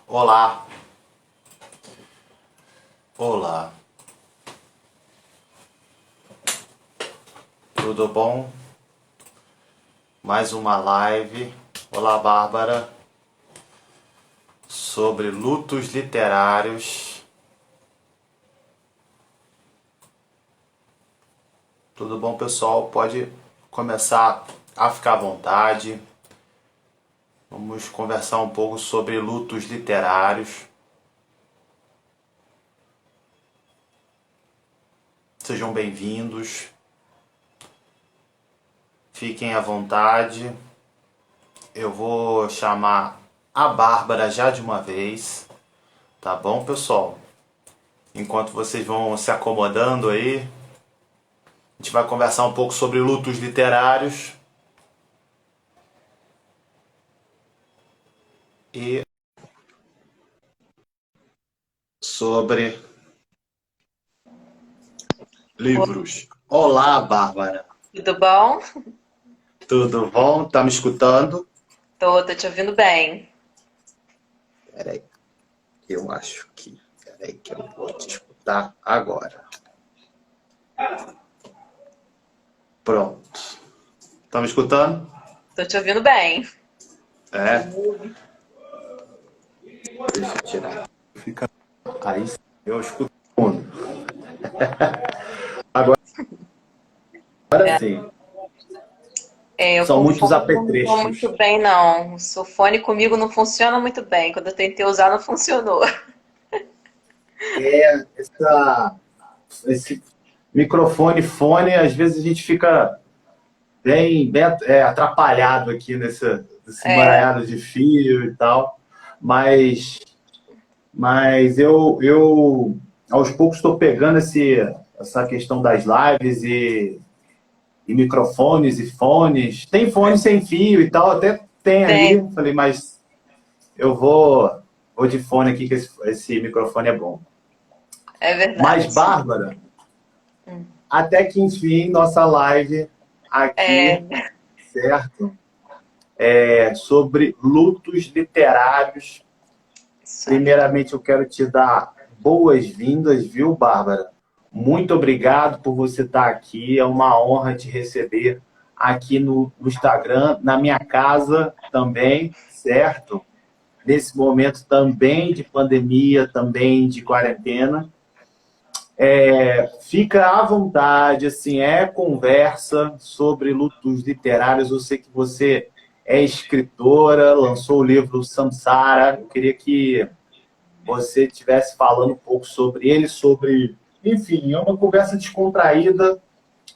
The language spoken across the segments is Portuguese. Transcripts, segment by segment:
Olá, olá, tudo bom? Mais uma live. Olá, Bárbara, sobre lutos literários. Tudo bom, pessoal? Pode começar a ficar à vontade. Vamos conversar um pouco sobre lutos literários. Sejam bem-vindos. Fiquem à vontade. Eu vou chamar a Bárbara já de uma vez, tá bom, pessoal? Enquanto vocês vão se acomodando aí, a gente vai conversar um pouco sobre lutos literários e sobre Oi, livros. Olá, Bárbara. tudo bom? Tudo bom? Tá me escutando? Tô te ouvindo bem. Peraí, eu acho que. Peraí, que eu vou te escutar agora. Pronto. Tá me escutando? Tô te ouvindo bem. É. Deixa eu tirar. Fica aí. Eu escuto. Agora É, sim. eu São com muitos fone não me dou apetrechos. muito bem, não. O fone comigo não funciona muito bem. Quando eu tentei usar, não funcionou. Esse microfone, fone, às vezes a gente fica bem atrapalhado aqui nesse É, emaranhado de fio e tal, mas, mas eu aos poucos estou pegando essa questão das lives e microfones e fones. Tem fone sem fio e tal, até tem tem, ali. Falei, mas eu vou de fone aqui, que esse microfone é bom. é Mas, verdade. Bárbara, até que enfim, nossa live aqui, É, certo? Sobre lutos literários. isso aí. Primeiramente, eu quero te dar boas-vindas, viu, Bárbara? Muito obrigado por você estar aqui. É uma honra te receber aqui no Instagram, na minha casa também, certo? Nesse momento também de pandemia, também de quarentena. Fica à vontade, assim, é conversa sobre lutos literários. Eu sei que você é escritora, lançou o livro Samsara. Eu queria que você estivesse falando um pouco sobre ele, sobre. Enfim, é uma conversa descontraída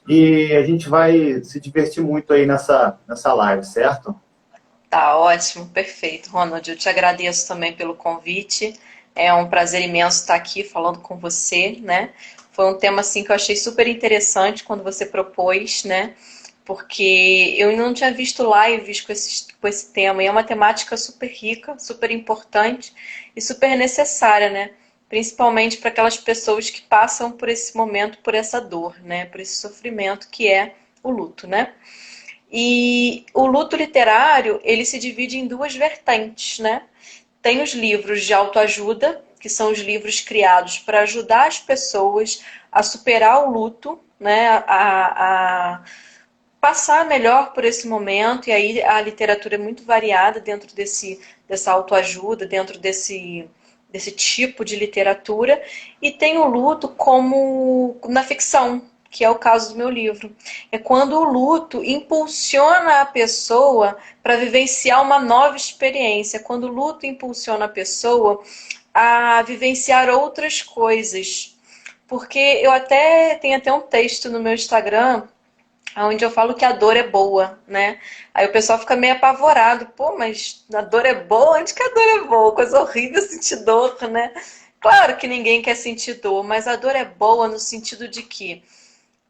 e a gente vai se divertir muito aí nessa live, certo? Tá ótimo, perfeito, Ronald. Eu te agradeço também pelo convite. É um prazer imenso estar aqui falando com você, né? Foi um tema assim que eu achei super interessante quando você propôs, né? Porque eu não tinha visto lives com esse tema e é uma temática super rica, super importante e super necessária, né? Principalmente para aquelas pessoas que passam por esse momento, por essa dor, né? Por esse sofrimento que é o luto, né? E o luto literário, ele se divide em duas vertentes, né? Tem os livros de autoajuda, que são os livros criados para ajudar as pessoas a superar o luto, né? A passar melhor por esse momento, e aí a literatura é muito variada dentro dessa autoajuda, dentro desse tipo de literatura, e tem o luto como na ficção, que é o caso do meu livro. É quando o luto impulsiona a pessoa para vivenciar uma nova experiência, quando o luto impulsiona a pessoa a vivenciar outras coisas. Porque eu até tenho até um texto no meu Instagram onde eu falo que a dor é boa, né? Aí o pessoal fica meio apavorado. Pô, mas a dor é boa? Onde que a dor é boa? Coisa horrível sentir dor, né? Claro que ninguém quer sentir dor, mas a dor é boa no sentido de que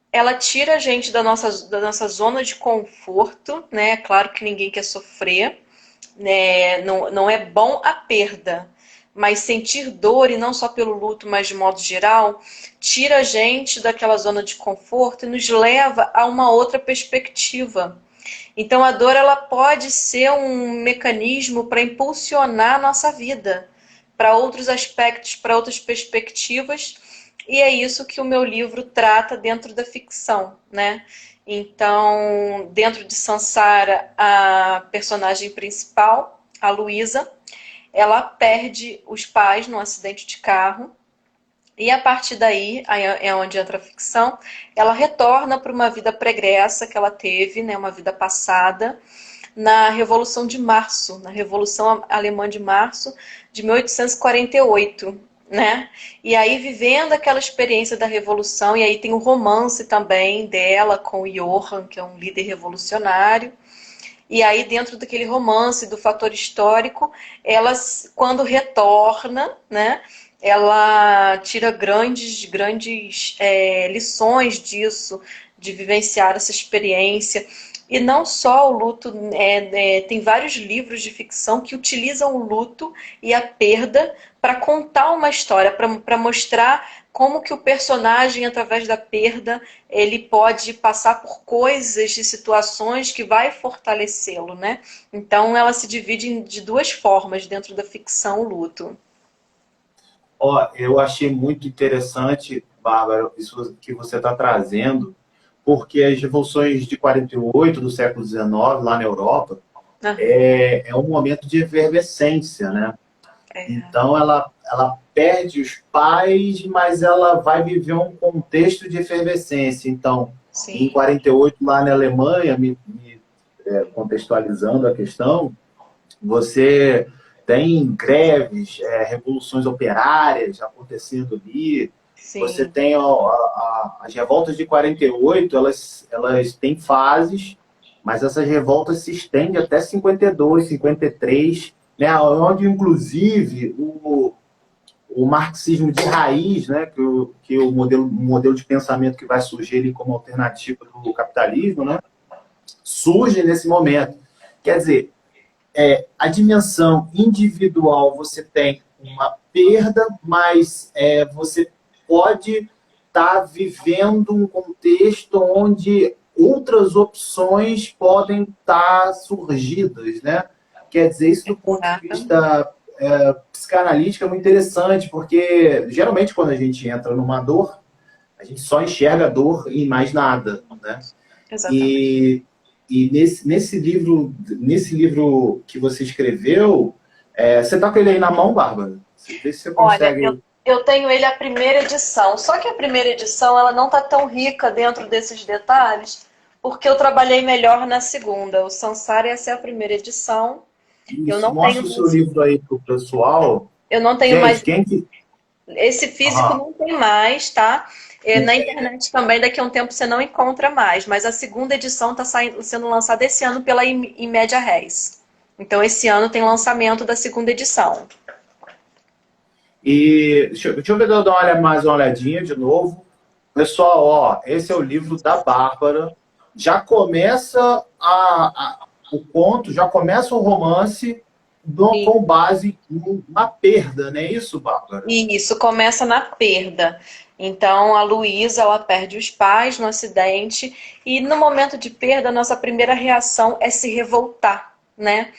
ela tira a gente da nossa zona de conforto, né? É claro que ninguém quer sofrer, né? Não, não é bom a perda, mas sentir dor, e não só pelo luto, mas de modo geral, tira a gente daquela zona de conforto e nos leva a uma outra perspectiva. Então a dor ela pode ser um mecanismo para impulsionar a nossa vida, para outros aspectos, para outras perspectivas, e é isso que o meu livro trata dentro da ficção, né? Então, dentro de Sansara, a personagem principal, a Luísa, ela perde os pais num acidente de carro, e a partir daí, aí é onde entra a ficção, ela retorna para uma vida pregressa que ela teve, né, uma vida passada, na Revolução de Março, na Revolução Alemã de Março de 1848, né? E aí vivendo aquela experiência da Revolução, e aí tem o romance também dela com o Johann, que é um líder revolucionário. E aí dentro daquele romance do fator histórico, ela quando retorna, né? Ela tira grandes lições disso, de vivenciar essa experiência. E não só o luto, tem vários livros de ficção que utilizam o luto e a perda para contar uma história, para mostrar como que o personagem, através da perda, ele pode passar por coisas e situações que vai fortalecê-lo, né? Então ela se divide de duas formas dentro da ficção, o luto. Ó, eu achei muito interessante, Bárbara, isso que você está trazendo, porque as revoluções de 48 do século XIX, lá na Europa, é um momento de efervescência, né? Então, ela perde os pais, mas ela vai viver um contexto de efervescência. Então, Sim. em 48, lá na Alemanha, contextualizando a questão, você tem greves, revoluções operárias acontecendo ali. Sim. Você tem as revoltas de 48, elas têm fases, mas essas revoltas se estendem até 52, 53, né, onde, inclusive, o marxismo de raiz, né, que o modelo de pensamento que vai surgir ali como alternativa do capitalismo, né, surge nesse momento. Quer dizer, a dimensão individual, você tem uma perda, mas você pode estar vivendo um contexto onde outras opções podem estar surgidas, né? Quer dizer, isso do ponto de vista psicanalítico é muito interessante, porque geralmente quando a gente entra numa dor, a gente só enxerga a dor e mais nada, né? Exatamente. E nesse livro que você escreveu, você está com ele aí na mão, Bárbara? Vê se você consegue... Olha, eu tenho ele a primeira edição, só que a primeira edição ela não está tão rica dentro desses detalhes, porque eu trabalhei melhor na segunda. O Sansara, essa é a primeira edição. Eu Isso, não mostra tenho o seu mais... livro aí para o pessoal. Eu não tenho Gente, mais... quem que... Esse físico não tem mais, tá? Na internet também, daqui a um tempo você não encontra mais, mas a segunda edição está sendo lançada esse ano pela Imédia Reis. Então, esse ano tem lançamento da segunda edição. E deixa eu ver, dar mais uma olhadinha de novo. Pessoal, ó, esse é o livro da Bárbara. Já começa o conto, já começa o romance com base na perda, não é isso, Bárbara? Isso, começa na perda. Então, a Luísa, ela perde os pais no acidente e no momento de perda, a nossa primeira reação é se revoltar, né?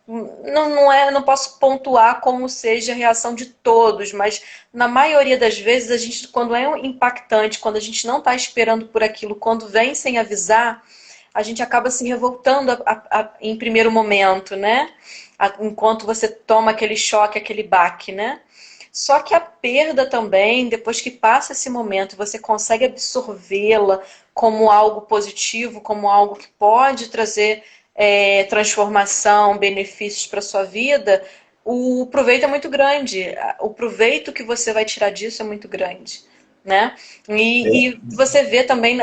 Não posso pontuar como seja a reação de todos, mas na maioria das vezes, a gente, quando é impactante, quando a gente não está esperando por aquilo, quando vem sem avisar, a gente acaba se revoltando em primeiro momento, né? Enquanto você toma aquele choque, aquele baque, né? Só que a perda também, depois que passa esse momento, você consegue absorvê-la como algo positivo, como algo que pode trazer transformação, benefícios para a sua vida, o proveito é muito grande. O proveito que você vai tirar disso é muito grande. Né? E você vê também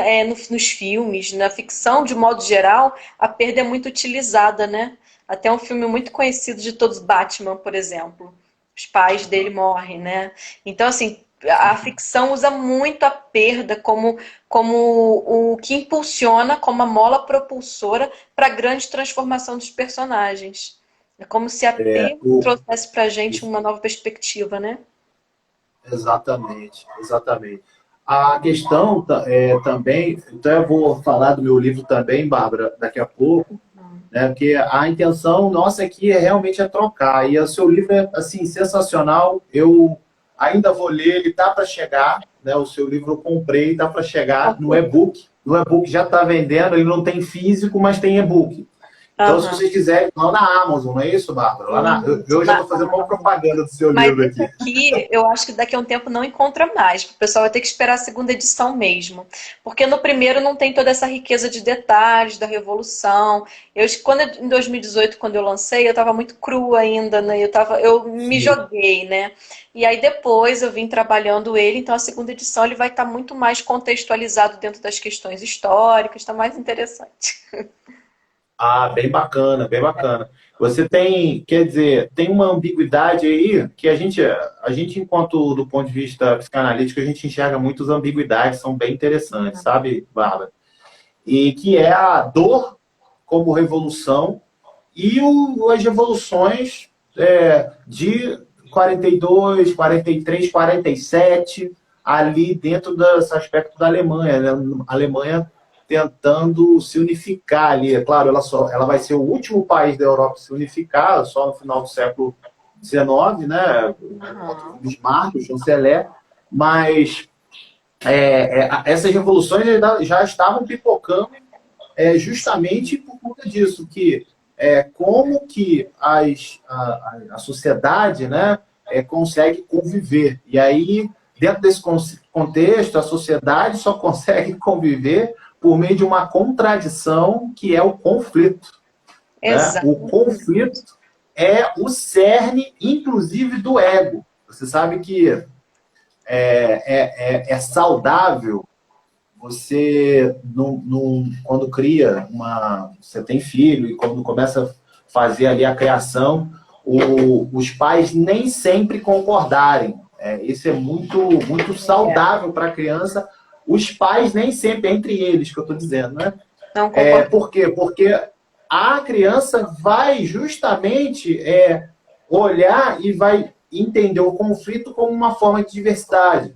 nos filmes, na ficção, de modo geral, a perda é muito utilizada, né? Até um filme muito conhecido de todos, Batman, por exemplo. Os pais dele morrem, né? Então, assim, a ficção usa muito a perda como o que impulsiona, como a mola propulsora para a grande transformação dos personagens. É como se a perda trouxesse para a gente uma nova perspectiva, né? Exatamente, exatamente. A questão também, então eu vou falar do meu livro também, Bárbara, daqui a pouco, né? Porque a intenção nossa aqui é realmente trocar. E o seu livro é assim sensacional. Eu ainda vou ler, ele tá para chegar, né? O seu livro eu comprei, tá para chegar no e-book. No e-book já está vendendo, ele não tem físico, mas tem e-book. Então, se vocês quiserem, lá na Amazon, não é isso, Bárbara? Eu já estou fazendo uma propaganda do seu Mas livro esse aqui. aqui, eu acho que daqui a um tempo não encontra mais. O pessoal vai ter que esperar a segunda edição mesmo. Porque no primeiro não tem toda essa riqueza de detalhes da Revolução. Em 2018, quando eu lancei, eu estava muito crua ainda, né? Eu me joguei, né? E aí depois eu vim trabalhando ele, então a segunda edição ele vai estar muito mais contextualizado dentro das questões históricas, está mais interessante. Ah, bem bacana, bem bacana. Você tem, quer dizer, tem uma ambiguidade aí que a gente enquanto do ponto de vista psicanalítico, a gente enxerga muitas ambiguidades, são bem interessantes, sabe, Bárbara? E que é a dor como revolução e as revoluções de 42, 43, 47, ali dentro desse aspecto da Alemanha, né? A Alemanha tentando se unificar ali. É claro, ela vai ser o último país da Europa a se unificar, só no final do século XIX, né? Uhum. Bismarck, o chanceler, mas essas revoluções já estavam pipocando justamente por conta disso, que como que a sociedade, né, consegue conviver. E aí, dentro desse contexto, a sociedade só consegue conviver por meio de uma contradição que é o conflito. Né? Exato. O conflito é o cerne, inclusive, do ego. Você sabe que é saudável você, quando cria você tem filho e quando começa a fazer ali a criação, os pais nem sempre concordarem. Isso é muito saudável para a criança. Os pais nem sempre, entre eles, que eu estou dizendo, né? Não concordo. Por quê? Porque a criança vai justamente olhar e vai entender o conflito como uma forma de diversidade.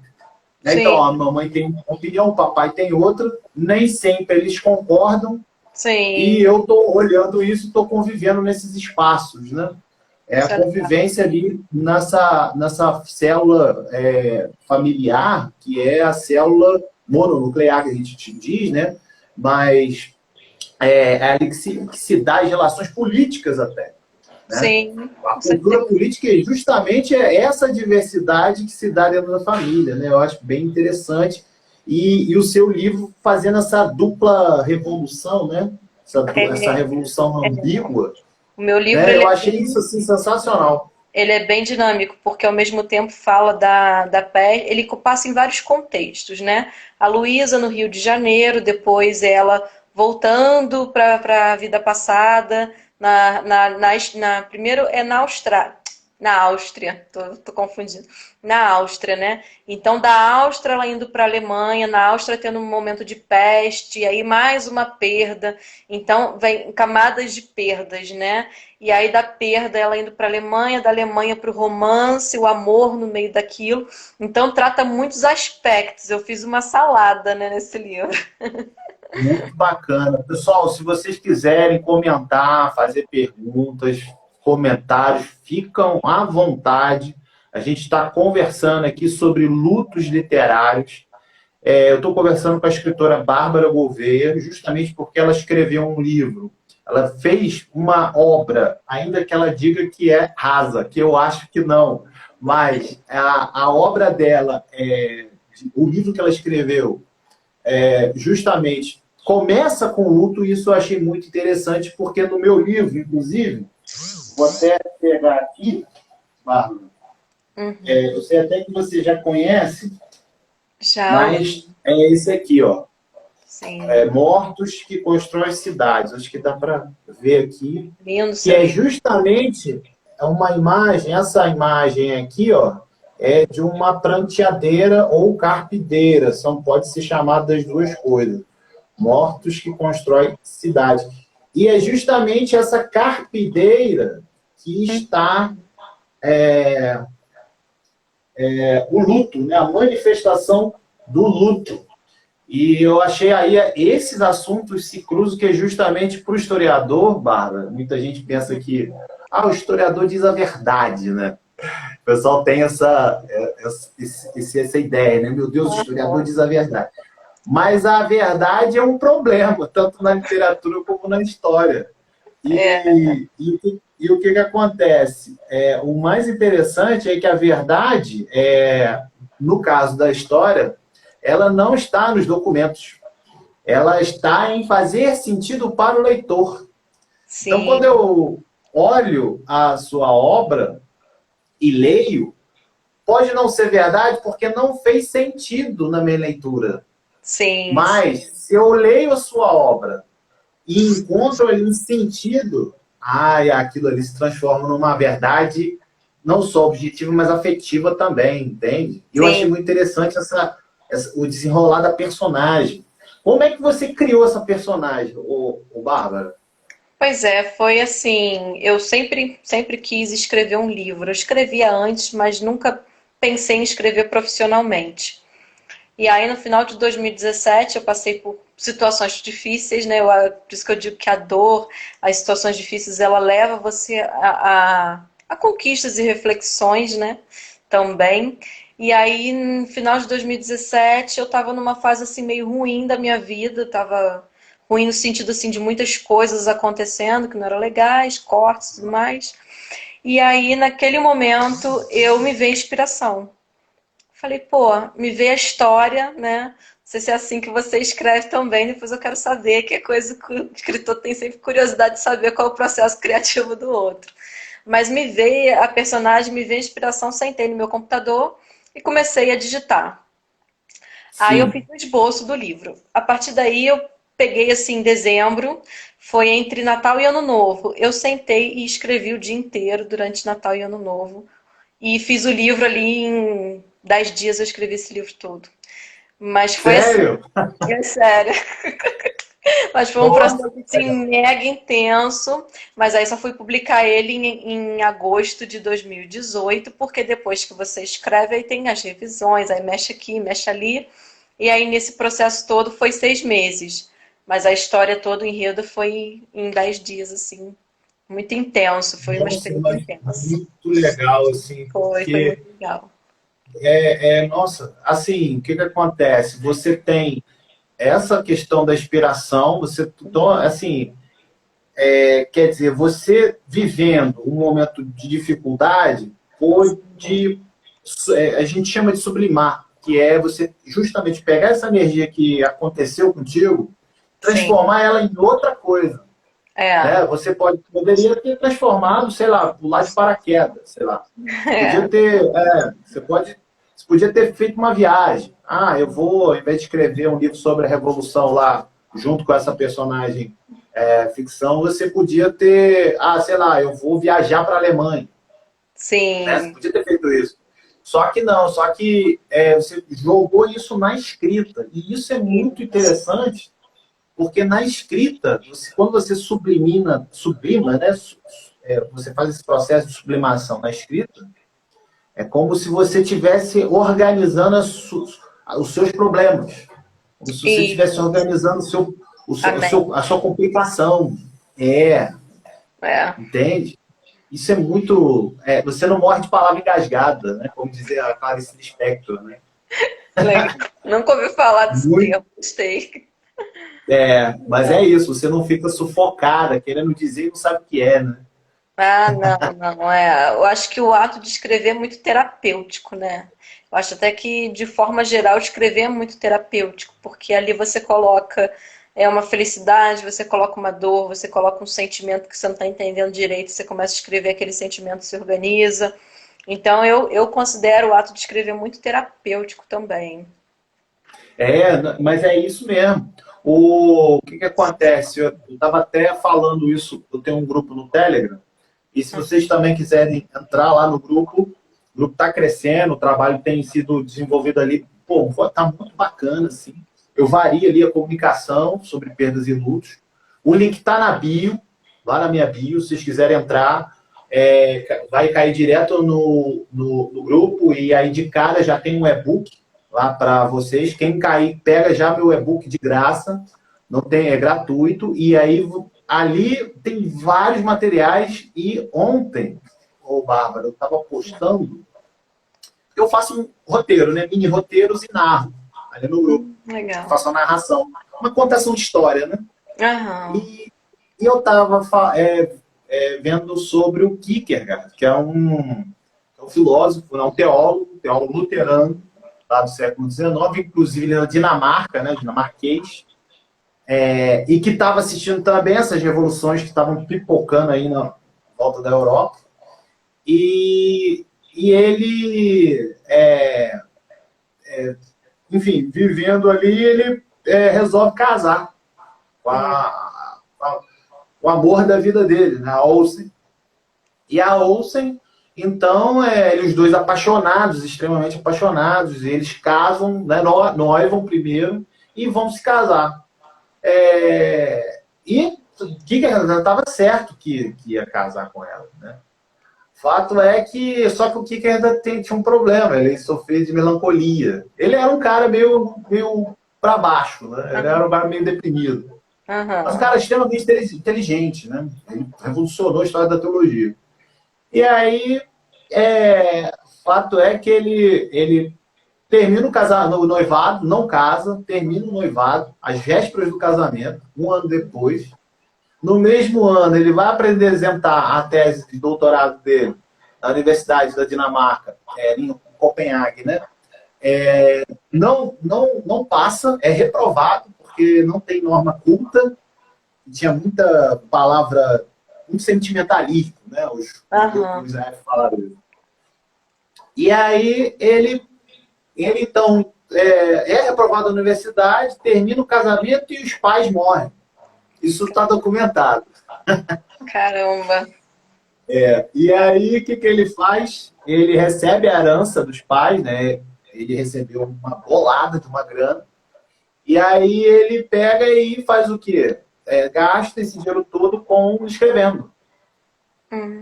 Então, a mamãe tem uma opinião, o papai tem outra, nem sempre eles concordam, Sim. E eu estou olhando isso, estou convivendo nesses espaços, né? A convivência ali nessa célula familiar, que é a célula mononuclear, que a gente diz, né? Mas é ali que se dá as relações políticas até. Né? Sim. A cultura política é justamente essa diversidade que se dá dentro da família, né? Eu acho bem interessante. E o seu livro fazendo essa dupla revolução, né? Essa revolução ambígua. O meu livro, né? Eu achei isso assim, sensacional. Ele é bem dinâmico, porque ao mesmo tempo fala da peste, ele passa em vários contextos, né? A Luísa no Rio de Janeiro, depois ela voltando para a vida passada, primeiro é na Austrália. Na Áustria, tô confundindo. Na Áustria, né? Então, da Áustria ela indo para a Alemanha, na Áustria tendo um momento de peste, e aí mais uma perda. Então, vem camadas de perdas, né? E aí da perda ela indo para a Alemanha, da Alemanha para o romance, o amor no meio daquilo. Então, trata muitos aspectos. Eu fiz uma salada, né, nesse livro. Muito bacana. Pessoal, se vocês quiserem comentar, fazer perguntas, comentários, ficam à vontade. A gente está conversando aqui sobre lutos literários. Eu estou conversando com a escritora Bárbara Gouveia, justamente porque ela escreveu um livro. Ela fez uma obra, ainda que ela diga que é rasa, que eu acho que não. Mas a obra dela, o livro que ela escreveu, justamente começa com luto, e isso eu achei muito interessante, porque no meu livro, inclusive, vou até pegar aqui, Bárbara, eu sei até que você já conhece, Já. mas é esse aqui, ó. Sim. Mortos que constroem cidades. Acho que dá para ver aqui. Lindo, que é justamente uma imagem, essa imagem aqui, ó, é de uma pranteadeira ou carpideira, pode ser chamado das duas coisas. Mortos que constroem cidade. E é justamente essa carpideira que está o luto, né? A manifestação do luto. E eu achei aí esses assuntos se cruzam, que é justamente para o historiador, Bárbara. Muita gente pensa que o historiador diz a verdade, né? O pessoal tem essa ideia, né? Meu Deus, o historiador diz a verdade. Mas a verdade é um problema, tanto na literatura como na história. E o que acontece? O mais interessante é que a verdade, no caso da história, ela não está nos documentos. Ela está em fazer sentido para o leitor. Então, Sim, quando eu olho a sua obra e leio, pode não ser verdade porque não fez sentido na minha leitura. sim, Mas, se eu leio a sua obra e encontro ali um sentido, aquilo ali se transforma numa verdade não só objetiva, mas afetiva também, entende? E eu achei sim. muito interessante o desenrolar da personagem. Como é que você criou essa personagem, o Bárbara? Pois é, foi assim, eu sempre quis escrever um livro. Eu escrevia antes, mas nunca pensei em escrever profissionalmente. E aí, no final de 2017, eu passei por situações difíceis, né? Por isso que eu digo que a dor, as situações difíceis, ela leva você a conquistas e reflexões, né? Também. E aí, no final de 2017, eu estava numa fase assim meio ruim da minha vida, estava ruim no sentido assim de muitas coisas acontecendo que não eram legais, cortes e tudo mais. E aí, naquele momento, eu me veio inspiração. Falei, pô, me vê a história, né? Não sei se é assim que você escreve também, depois eu quero saber, que é coisa que o escritor tem sempre curiosidade de saber qual é o processo criativo do outro. Mas me veio a personagem, me veio a inspiração, sentei no meu computador e comecei a digitar. Aí eu fiz Sim. o esboço do livro. A partir daí eu peguei assim em dezembro, foi entre Natal e Ano Novo. Eu sentei e escrevi o dia inteiro durante Natal e Ano Novo. E fiz o livro ali em 10 dias, eu escrevi esse livro todo. Mas foi assim, Sério? é sério. Mas foi um Nossa! processo assim, mega intenso. Mas aí só fui publicar ele em agosto de 2018, porque depois que você escreve, aí tem as revisões, aí mexe aqui, mexe ali. E aí nesse processo todo foi 6 meses. Mas a história toda, o enredo, foi em 10 dias, assim. Muito intenso, foi uma Nossa, experiência mas intensa. muito legal, assim, Foi muito porque legal. nossa, assim, o que que acontece? Você tem essa questão da inspiração, então, assim, quer dizer, você vivendo um momento de dificuldade, pode, a gente chama de sublimar, que é você justamente pegar essa energia que aconteceu contigo, Sim, transformar ela em outra coisa, é, né? Poderia ter transformado, sei lá, pular de paraquedas, sei lá. é, Podia ter, você podia ter feito uma viagem. Eu vou, ao invés de escrever um livro sobre a Revolução lá, junto com essa personagem ficção, você podia ter, sei lá, eu vou viajar para a Alemanha, né? Você sim, podia ter feito isso. Só que não, só que você jogou isso na escrita. E isso é muito isso, interessante, porque na escrita, quando você sublima, né? Você faz esse processo de sublimação na escrita, é como se você estivesse organizando os seus problemas. Como se você estivesse isso, organizando amém, a sua complicação. É, é, entende? Isso é muito. Você não morre de palavra engasgada, né? Como dizia a Clarice Lispector, né? legal. Nunca ouvi falar desse Muito, termo, gostei. mas é isso, você não fica sufocada, querendo dizer e não sabe o que é, né? Ah, não, é. Eu acho que o ato de escrever é muito terapêutico, né? Eu acho até que, de forma geral, escrever é muito terapêutico, porque ali você coloca uma felicidade, você coloca uma dor, você coloca um sentimento que você não está entendendo direito, você começa a escrever aquele sentimento, se organiza. Então, eu considero o ato de escrever muito terapêutico também. Mas é isso mesmo. O que que acontece? Eu estava até falando isso, eu tenho um grupo no Telegram, e se vocês também quiserem entrar lá no grupo, o grupo está crescendo, o trabalho tem sido desenvolvido ali, pô, tá muito bacana, assim. Eu vario ali a comunicação sobre perdas e lutos. O link está na bio, lá na minha bio, se vocês quiserem entrar, vai cair direto no grupo, e aí de cara já tem um e-book lá para vocês. Quem cair, pega já meu e-book de graça, não tem, é gratuito. E aí ali tem vários materiais. E ontem, ô Bárbara, eu estava postando, eu faço um roteiro, né? Mini roteiros e narro ali no grupo. Legal. Faço a narração, uma contação de história, né? Aham. E eu estava vendo sobre o Kierkegaard, que é um filósofo, um teólogo luterano, lá do século XIX, inclusive ele é da Dinamarca, né, dinamarquês, e que estava assistindo também essas revoluções que estavam pipocando aí na volta da Europa. E ele, enfim, vivendo ali, ele resolve casar com o amor da vida dele, né, a Olsen. E a Olsen, então, eles dois apaixonados, extremamente apaixonados, eles casam, né, noivam primeiro e vão se casar. E o Kierkegaard já estava certo que ia casar com ela, né? O fato é que, só que o Kierkegaard tinha um problema, ele sofria de melancolia. Ele era um cara meio para baixo, né? Ele era um cara meio deprimido. Mas um cara extremamente inteligente, né? Ele revolucionou a história da teologia. E aí, o fato é que ele termina o noivado, não casa, termina o noivado, às vésperas do casamento, um ano depois. No mesmo ano, ele vai apresentar a tese de doutorado dele na Universidade da Dinamarca, em Copenhague, né? Não passa, é reprovado, porque não tem norma culta, tinha muita palavra, muito sentimentalismo, né? Os Israel falaram isso. E aí ele então reprovado na universidade, termina o casamento e os pais morrem. Isso está documentado. Caramba! E aí o que ele faz? Ele recebe a herança dos pais, né? Ele recebeu uma bolada de uma grana. E aí ele pega e faz o quê? Gasta esse dinheiro todo escrevendo.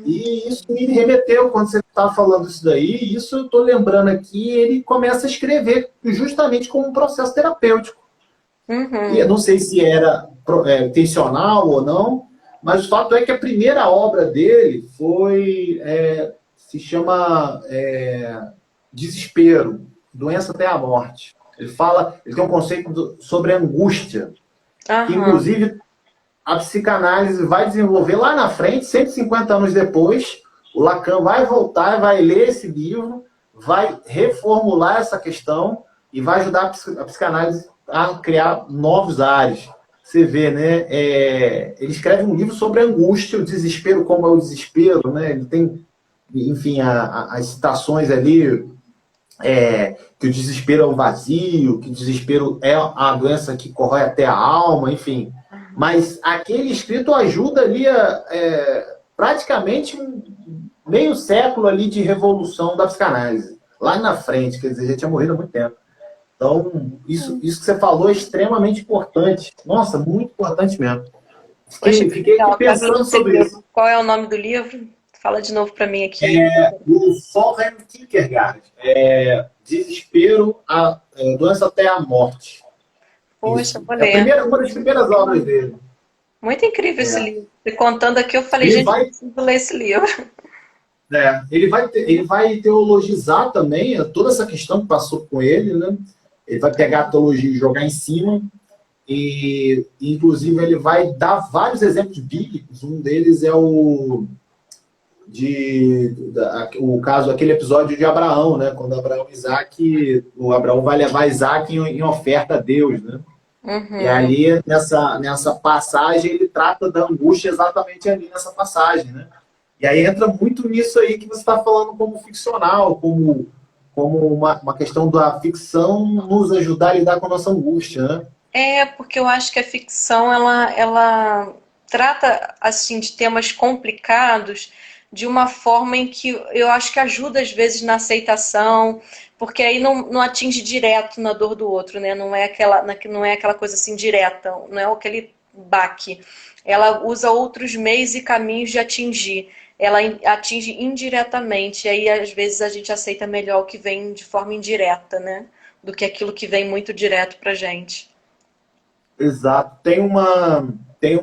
E isso me remeteu, quando você estava falando isso daí, isso eu estou lembrando aqui, ele começa a escrever justamente como um processo terapêutico. E eu não sei se era intencional ou não, mas o fato é que a primeira obra dele se chama Desespero, Doença até a Morte. Ele tem um conceito sobre angústia, que inclusive a psicanálise vai desenvolver lá na frente, 150 anos depois, o Lacan vai voltar, vai ler esse livro, vai reformular essa questão e vai ajudar a psicanálise a criar novos ares. Você vê, né? Ele escreve um livro sobre a angústia, o desespero, como é o desespero, né? Ele tem, enfim, as citações ali, que o desespero é o vazio, que o desespero é a doença que corrói até a alma, enfim. Mas aquele escrito ajuda ali praticamente meio século ali de revolução da psicanálise. Lá na frente, quer dizer, já tinha morrido há muito tempo. Então, isso que você falou é extremamente importante. Nossa, muito importante mesmo. Fiquei aqui pensando sobre isso. Qual é o nome do livro? Fala de novo para mim aqui. O Soren Kierkegaard. Desespero, doença até a morte. Poxa, vou ler. Uma das primeiras obras dele. Muito incrível esse livro. E contando aqui, eu falei, gente, eu preciso ler esse livro. Ele vai teologizar também toda essa questão que passou com ele, né? Ele vai pegar a teologia e jogar em cima. E, inclusive, ele vai dar vários exemplos bíblicos. Um deles é aquele episódio de Abraão, né? Quando o Abraão vai levar Isaac em oferta a Deus, né? E ali, nessa passagem, ele trata da angústia exatamente ali nessa passagem, né? E aí entra muito nisso aí que você está falando como ficcional, como uma questão da ficção nos ajudar a lidar com a nossa angústia, né? Porque eu acho que a ficção, ela trata, assim, de temas complicados de uma forma em que eu acho que ajuda, às vezes, na aceitação, porque aí não atinge direto na dor do outro, né? Não é aquela coisa assim direta, não é aquele baque. Ela usa outros meios e caminhos de atingir. Ela atinge indiretamente, e aí às vezes a gente aceita melhor o que vem de forma indireta, né? do que aquilo que vem muito direto pra gente. Exato. Um nome, tem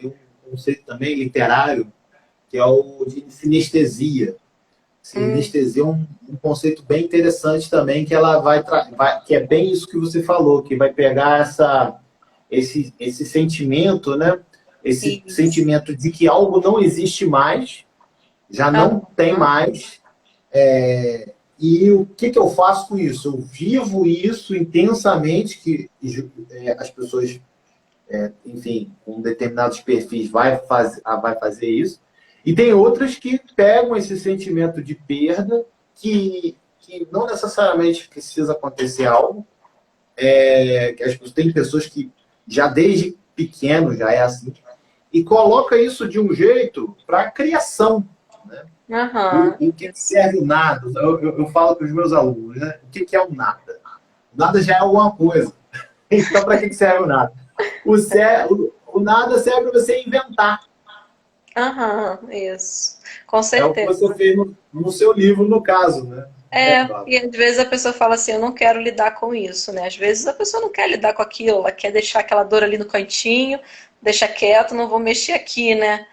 um conceito também literário, que é o de sinestesia. Hum, Sinestesia é um conceito bem interessante também, que ela que é bem isso que você falou, que vai pegar esse sentimento, né? Esse isso. sentimento de que algo não existe mais, já não tem Aham. mais, e o que eu faço com isso? Eu vivo isso intensamente, que as pessoas, enfim, com determinados perfis vai fazer isso. E tem outras que pegam esse sentimento de perda, que não necessariamente precisa acontecer algo, que as pessoas, tem pessoas que já desde pequeno já é assim, e coloca isso de um jeito para a criação, né? Aham. O que serve o nada? Eu falo para os meus alunos, né? O que é o nada? O nada já é alguma coisa. Então, para que serve o nada? O nada serve para você inventar. Aham, isso. Com É o que certeza. você fez no seu livro, no caso, né? E às vezes a pessoa fala assim, eu não quero lidar com isso, né? Às vezes a pessoa não quer lidar com aquilo, ela quer deixar aquela dor ali no cantinho, deixa quieto, não vou mexer aqui, né?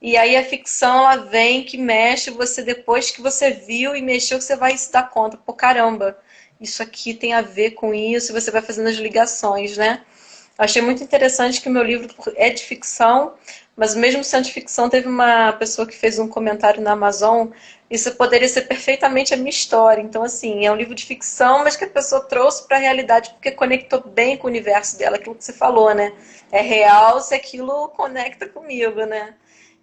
E aí a ficção, ela vem que mexe você depois que você viu e mexeu, que você vai se dar conta, pô, caramba, isso aqui tem a ver com isso, e você vai fazendo as ligações, né? Eu achei muito interessante que o meu livro é de ficção, mas mesmo sendo de ficção, teve uma pessoa que fez um comentário na Amazon, isso poderia ser perfeitamente a minha história. Então, assim, é um livro de ficção, mas que a pessoa trouxe para a realidade porque conectou bem com o universo dela, aquilo que você falou, né? É real se aquilo conecta comigo, né?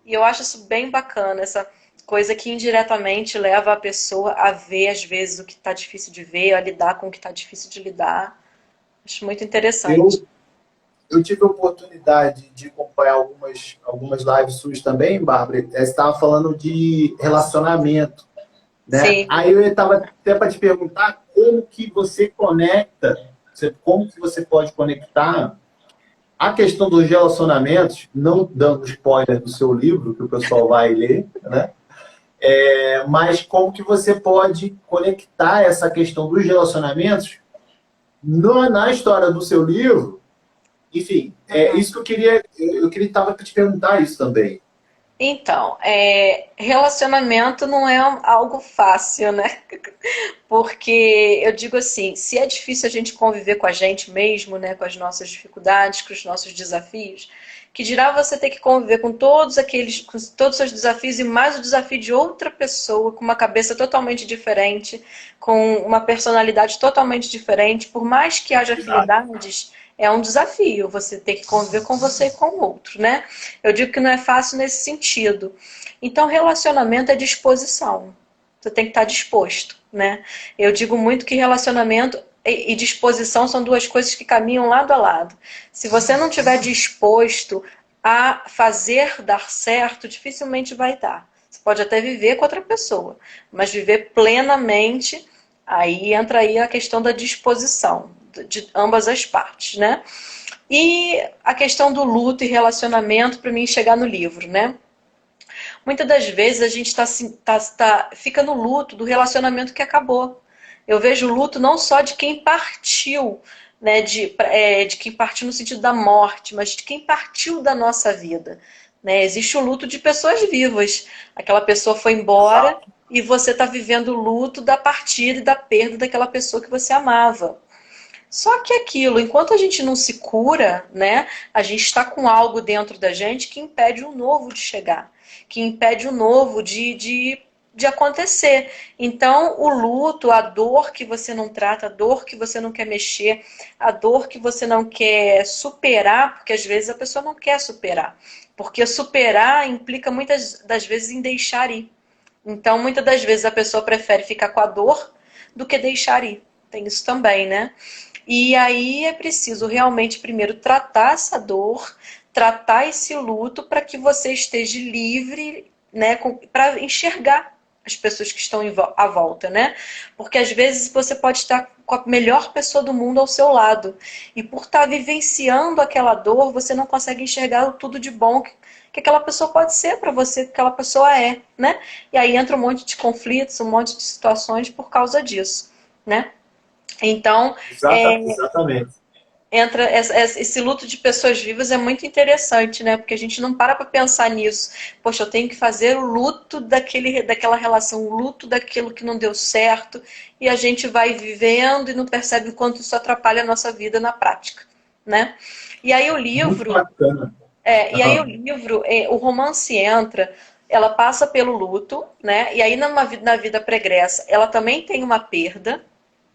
E eu acho isso bem bacana, essa coisa que indiretamente leva a pessoa a ver, às vezes, o que está difícil de ver, a lidar com o que está difícil de lidar. Acho muito interessante. Eu, eu tive a oportunidade de acompanhar algumas lives suas também, Bárbara. Você estava falando de relacionamento, né? Sim. Aí eu estava até para te perguntar como que você conecta, como que você pode conectar a questão dos relacionamentos, não dando spoiler do seu livro, que o pessoal vai ler, né? Mas como que você pode conectar essa questão dos relacionamentos na história do seu livro. Enfim, é isso que eu queria estava para te perguntar isso também. Então, relacionamento não é algo fácil, né? Porque eu digo assim, se é difícil a gente conviver com a gente mesmo, né, com as nossas dificuldades, com os nossos desafios, que dirá você ter que conviver com com todos os seus desafios e mais o desafio de outra pessoa com uma cabeça totalmente diferente, com uma personalidade totalmente diferente, por mais que haja Verdade. afinidades, é um desafio você ter que conviver com você e com o outro, né? Eu digo que não é fácil nesse sentido. Então, relacionamento é disposição. Você tem que estar disposto, né? Eu digo muito que relacionamento e disposição são duas coisas que caminham lado a lado. Se você não estiver disposto a fazer dar certo, dificilmente vai dar. Você pode até viver com outra pessoa, mas viver plenamente, aí entra aí a questão da disposição de ambas as partes, né? E a questão do luto e relacionamento para mim chegar no livro, né? Muitas das vezes a gente fica no luto do relacionamento que acabou. Eu vejo o luto não só de quem partiu, né, de quem partiu no sentido da morte, mas de quem partiu da nossa vida. Né? Existe o luto de pessoas vivas. Aquela pessoa foi embora Exato. e você está vivendo o luto da partida e da perda daquela pessoa que você amava. Só que aquilo, enquanto a gente não se cura, né, a gente está com algo dentro da gente que impede o novo de chegar, que impede o novo de acontecer. Então, o luto, a dor que você não trata, a dor que você não quer mexer, a dor que você não quer superar, porque às vezes a pessoa não quer superar. Porque superar implica muitas das vezes em deixar ir. Então, muitas das vezes a pessoa prefere ficar com a dor do que deixar ir. Tem isso também, né? E aí é preciso realmente primeiro tratar essa dor, tratar esse luto para que você esteja livre, né, para enxergar as pessoas que estão à volta, né? Porque às vezes você pode estar com a melhor pessoa do mundo ao seu lado. E por estar vivenciando aquela dor, você não consegue enxergar tudo de bom que aquela pessoa pode ser para você, que aquela pessoa é, né? E aí entra um monte de conflitos, um monte de situações por causa disso, né? Então, Exatamente. entra esse luto de pessoas vivas é muito interessante, né? Porque a gente não para pensar nisso. Poxa, eu tenho que fazer o luto daquela relação, o luto daquilo que não deu certo, e a gente vai vivendo e não percebe o quanto isso atrapalha a nossa vida na prática, né? E aí o Muito livro, bacana. o romance entra, ela passa pelo luto, né? E aí na vida pregressa, ela também tem uma perda,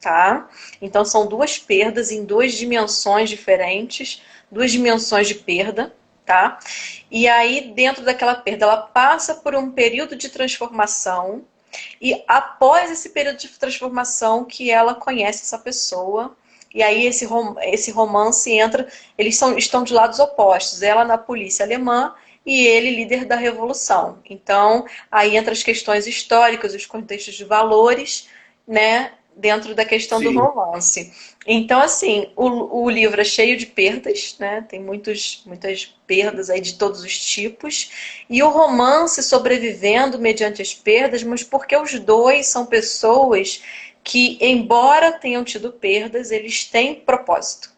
tá? Então são duas perdas em duas dimensões diferentes, duas dimensões de perda, tá? E aí dentro daquela perda ela passa por um período de transformação e após esse período de transformação que ela conhece essa pessoa. E aí esse romance entra, estão de lados opostos, ela na polícia alemã e ele líder da revolução. Então aí entra as questões históricas, os contextos de valores, né, dentro da questão do Sim. romance. Então, assim, o livro é cheio de perdas, né? Tem muitas perdas aí de todos os tipos. E o romance sobrevivendo mediante as perdas, mas porque os dois são pessoas que, embora tenham tido perdas, eles têm propósito,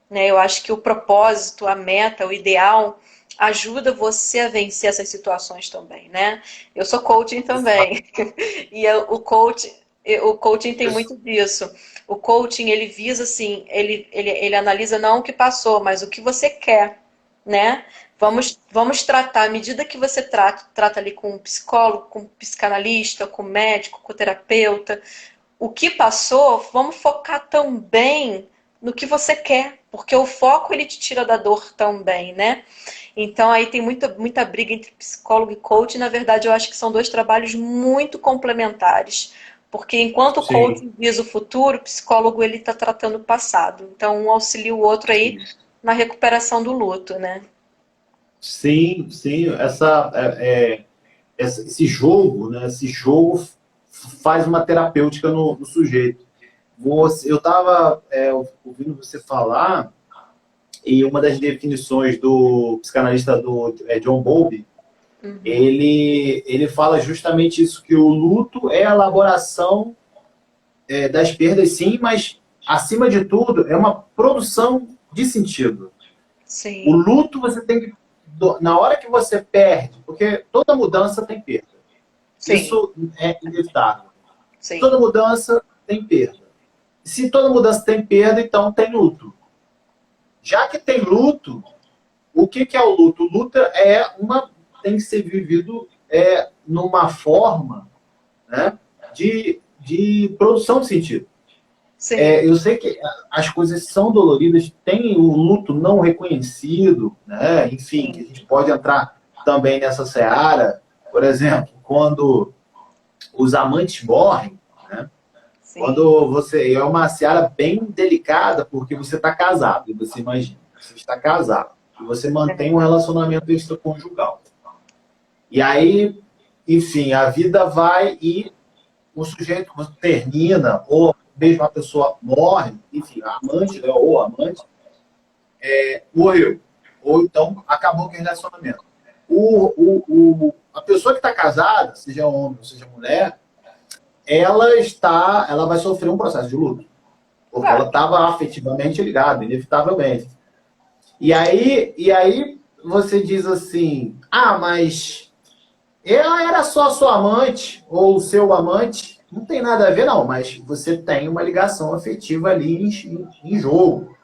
né? Eu acho que o propósito, a meta, o ideal ajuda você a vencer essas situações também, né? Eu sou coaching também. E o coaching tem muito disso. O coaching, ele visa assim, ele analisa não o que passou, mas o que você quer, né? Vamos tratar, à medida que você trata ali com um psicólogo, com um psicanalista, com um médico, com um terapeuta, o que passou, vamos focar também no que você quer, porque o foco ele te tira da dor também, né? Então aí tem muita briga entre psicólogo e coach, e na verdade eu acho que são dois trabalhos muito complementares, porque enquanto o Sim, coach visa o futuro, o psicólogo ele está tratando o passado. Então um auxilia o outro aí sim. na recuperação do luto, né? Sim, sim. Esse jogo, né? Esse jogo faz uma terapêutica no sujeito. Eu estava ouvindo você falar, e uma das definições do psicanalista John Bowlby, Uhum. ele fala justamente isso, que o luto é a elaboração das perdas, sim, mas, acima de tudo, é uma produção de sentido. O Sim, luto você tem que, na hora que você perde, porque toda mudança tem perda. sim, Isso é inevitável. sim, Toda mudança tem perda. Se toda mudança tem perda, então tem luto. Já que tem luto, o que é o luto? O luto tem que ser vivido numa forma, né, de produção de sentido. sim, Eu sei que as coisas são doloridas, tem o luto não reconhecido, né? Enfim, que a sim, gente pode entrar também nessa seara. Por exemplo, quando os amantes morrem, né? sim, Quando você. É uma seara bem delicada, porque você está casado, e você imagina, você está casado, e você mantém um relacionamento extraconjugal. E aí, enfim, a vida vai e o sujeito termina, ou mesmo a pessoa morre, enfim, a amante, né, ou a amante, morreu. Ou então acabou com o relacionamento. A pessoa que está casada, seja homem ou seja mulher, ela vai sofrer um processo de luto. Porque ela claro. estava afetivamente ligada, inevitavelmente. E aí você diz assim, mas ela era só sua amante ou o seu amante. Não tem nada a ver, não, mas você tem uma ligação afetiva ali em jogo.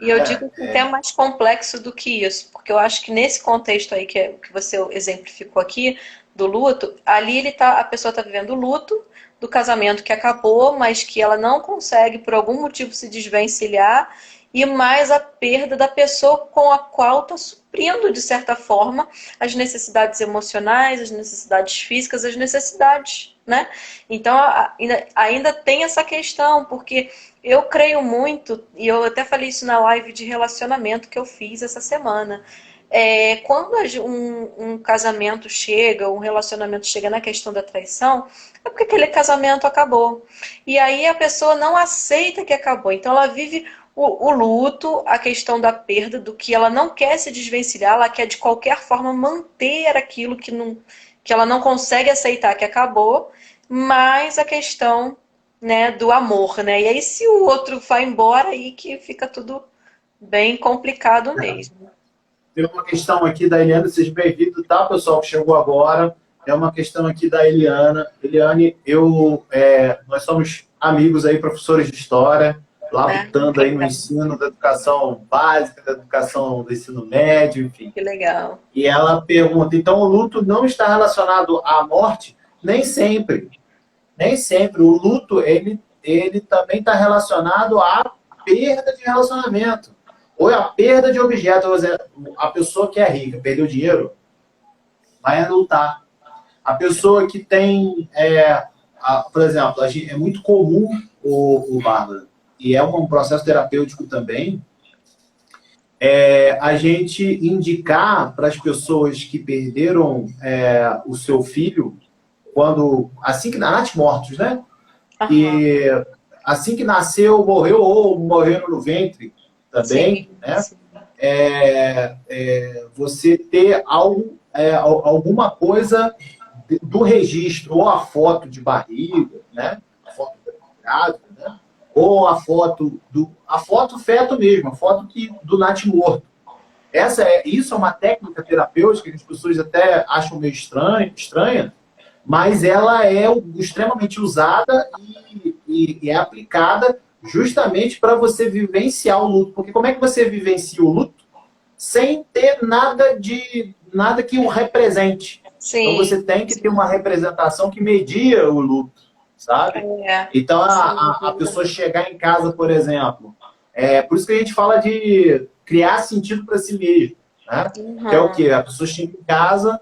E eu Né? digo que até mais complexo do que isso, porque eu acho que nesse contexto aí que você exemplificou aqui, do luto, ali a pessoa está vivendo o luto do casamento que acabou, mas que ela não consegue, por algum motivo, se desvencilhar, e mais a perda da pessoa com a qual está suprindo, de certa forma, as necessidades emocionais, as necessidades físicas, as necessidades, né? Então, ainda tem essa questão, porque Eu creio muito, e eu até falei isso na live de relacionamento que eu fiz essa semana. Quando um casamento chega, um relacionamento chega na questão da traição, é porque aquele casamento acabou. E aí a pessoa não aceita que acabou. Então ela vive o luto, a questão da perda, do que ela não quer se desvencilhar, ela quer de qualquer forma manter aquilo que ela não consegue aceitar que acabou, mas a questão, né, do amor, né? E aí se o outro vai embora, aí que fica tudo bem complicado mesmo. Tem uma questão aqui da Eliana, seja bem-vindo, tá, pessoal, que chegou agora. É uma questão aqui da Eliana. Eliane, nós somos amigos aí, professores de história, labutando Que aí no legal, ensino da educação básica, da educação do ensino médio, enfim. que legal. E ela pergunta, então o luto não está relacionado à morte? Nem sempre. Nem sempre. O luto, ele também está relacionado à perda de relacionamento. Ou a perda de objeto. Por exemplo, a pessoa que é rica, perdeu dinheiro, vai lutar. A pessoa que tem, por exemplo, é muito comum o Bárbara, e é um processo terapêutico também, a gente indicar para as pessoas que perderam o seu filho, assim que nasce mortos, né? Aham. Que assim que nasceu, morreu, ou morreram no ventre também, Sim, né? sim. Você ter alguma coisa do registro, ou a foto de barriga, né? A foto grávida, né? Ou a foto feto mesmo, a foto do natimorto. Isso é uma técnica terapêutica que as pessoas até acham meio estranha, mas ela é extremamente usada e é aplicada justamente para você vivenciar o luto. Porque como é que você vivencia o luto sem ter nada que o represente? Então Sim, você tem que ter uma representação que media o luto, sabe? Então sem a dúvida. pessoa chegar em casa, por exemplo, por isso que a gente fala de criar sentido para si mesmo, né? Que é o Uhum. quê? A pessoa chega em casa,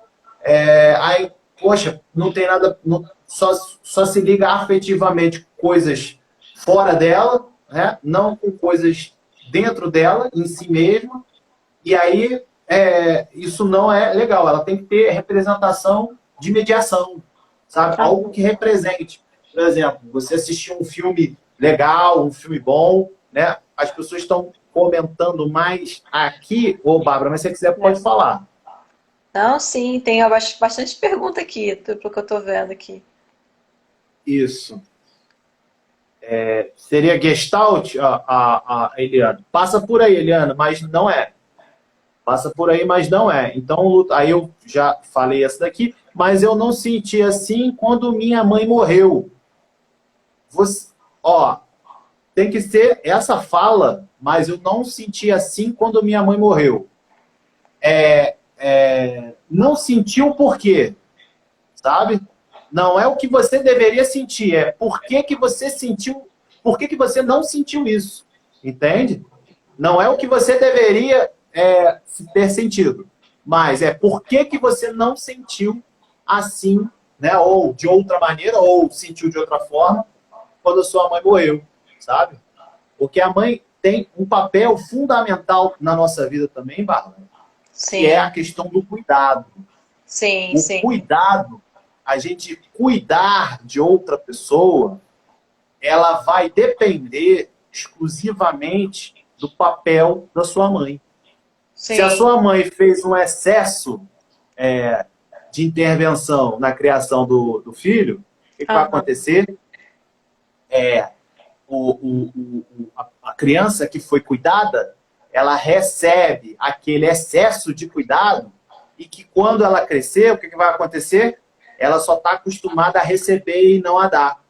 aí, poxa, não tem nada, só se liga afetivamente com coisas fora dela, né? Não com coisas dentro dela, em si mesma, e aí isso não é legal. Ela tem que ter representação de mediação, sabe? Algo que represente. Por exemplo, você assistiu um filme legal, um filme bom, né? As pessoas estão comentando mais aqui. Ô, Bárbara, mas se você quiser, pode falar. Não, sim, tem bastante pergunta aqui, pelo que eu tô vendo aqui. Isso. Seria Gestalt, a Eliana. Passa por aí, Eliana, mas não é. Passa por aí, mas não é. Então, aí eu já falei essa daqui, mas eu não senti assim quando minha mãe morreu. Você, ó, tem que ser essa fala, mas eu não senti assim quando minha mãe morreu. Não sentiu por quê, sabe? Não é o que você deveria sentir, é por que que você sentiu, por que que você não sentiu isso, entende? Não é o que você deveria ter sentido, mas é por que que você não sentiu assim, né? Ou de outra maneira, ou sentiu de outra forma, quando a sua mãe morreu, sabe? Porque a mãe tem um papel fundamental na nossa vida também, Bárbara, que é a Sim, questão do cuidado. sim, O sim. cuidado, a gente cuidar de outra pessoa, ela vai depender exclusivamente do papel da sua mãe. Se a Sim. sua mãe fez um excesso de intervenção na criação do filho, o que vai Aham. acontecer? A criança que foi cuidada, ela recebe aquele excesso de cuidado e que quando ela crescer, o que vai acontecer? Ela só está acostumada a receber e não a dar.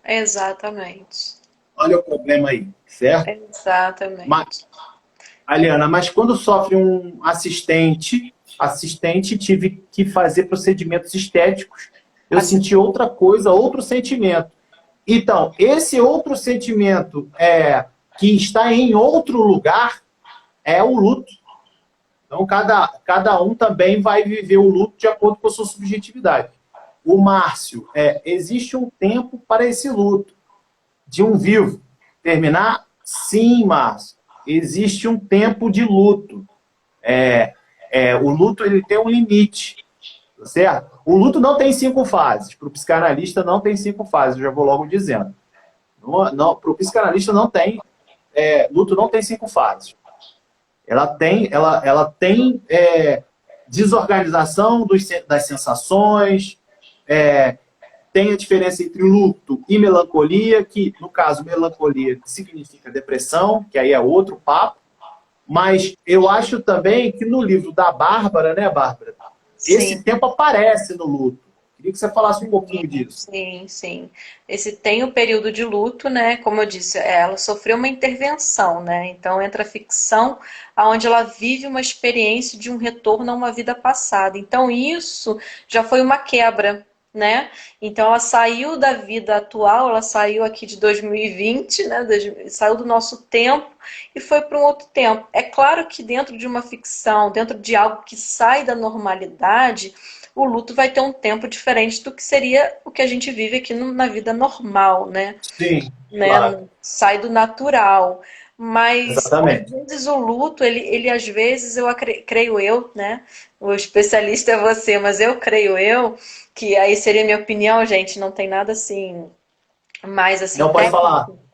Exatamente. Olha o problema aí, certo? Exatamente. Aliana, mas quando sofre um assistente tive que fazer procedimentos estéticos, eu Assim, senti outra coisa, outro sentimento. Então, esse outro sentimento que está em outro lugar é o luto. Então, cada um também vai viver o luto de acordo com a sua subjetividade. O Márcio, existe um tempo para esse luto de um vivo. terminar? Sim, Márcio. Existe um tempo de luto. O luto ele tem um limite, certo? O luto não tem 5 fases. Para o psicanalista não tem 5 fases, eu já vou logo dizendo. Para o psicanalista não tem, luto não tem 5 fases. Ela tem desorganização das sensações, tem a diferença entre luto e melancolia, que, no caso, melancolia significa depressão, que aí é outro papo. Mas eu acho também que no livro da Bárbara, né, Bárbara? Sim. Esse tempo aparece no luto. Queria que você falasse um pouquinho disso. Sim, sim. Esse tem o período de luto, né? Como eu disse, ela sofreu uma intervenção, né? Então entra a ficção, onde ela vive uma experiência de um retorno a uma vida passada. Então isso já foi uma quebra, né? Então ela saiu da vida atual, ela saiu aqui de 2020, né? Saiu do nosso tempo e foi para um outro tempo. É claro que dentro de uma ficção, dentro de algo que sai da normalidade, o luto vai ter um tempo diferente do que seria o que a gente vive aqui na vida normal, né? Sim, né? claro. Sai do natural. Mas, Exatamente. às vezes, o luto, ele às vezes, creio eu, né? O especialista é você, mas creio eu, que aí seria minha opinião, gente, não tem nada assim, mais assim, Não pode falar. técnico.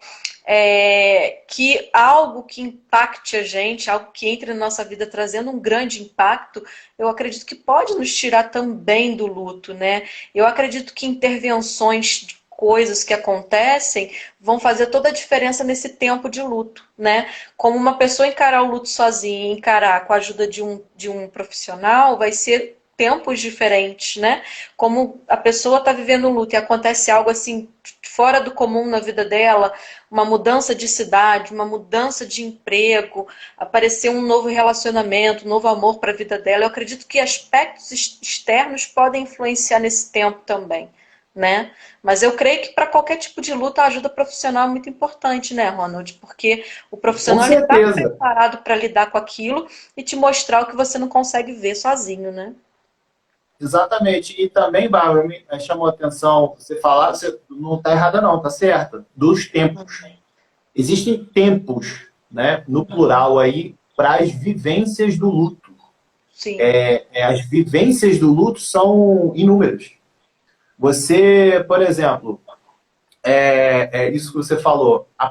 Que algo que impacte a gente, algo que entre na nossa vida trazendo um grande impacto, eu acredito que pode nos tirar também do luto, né? Eu acredito que intervenções, coisas que acontecem, vão fazer toda a diferença nesse tempo de luto, né? Como uma pessoa encarar o luto sozinha, encarar com a ajuda de um profissional, vai ser tempos diferentes, né? Como a pessoa está vivendo um luto e acontece algo assim fora do comum na vida dela, uma mudança de cidade, uma mudança de emprego, aparecer um novo relacionamento, um novo amor para a vida dela. Eu acredito que aspectos externos podem influenciar nesse tempo também, né? Mas eu creio que para qualquer tipo de luta a ajuda profissional é muito importante, né, Ronald? Porque o Com profissional está certeza. preparado para lidar com aquilo e te mostrar o que você não consegue ver sozinho, né? Exatamente. E também, Bárbara, me chamou a atenção você falar, você não está errada não, tá certa? Dos tempos. Existem tempos, né, no plural aí, para as vivências do luto. Sim. As vivências do luto são inúmeras. Você, por exemplo, isso que você falou, a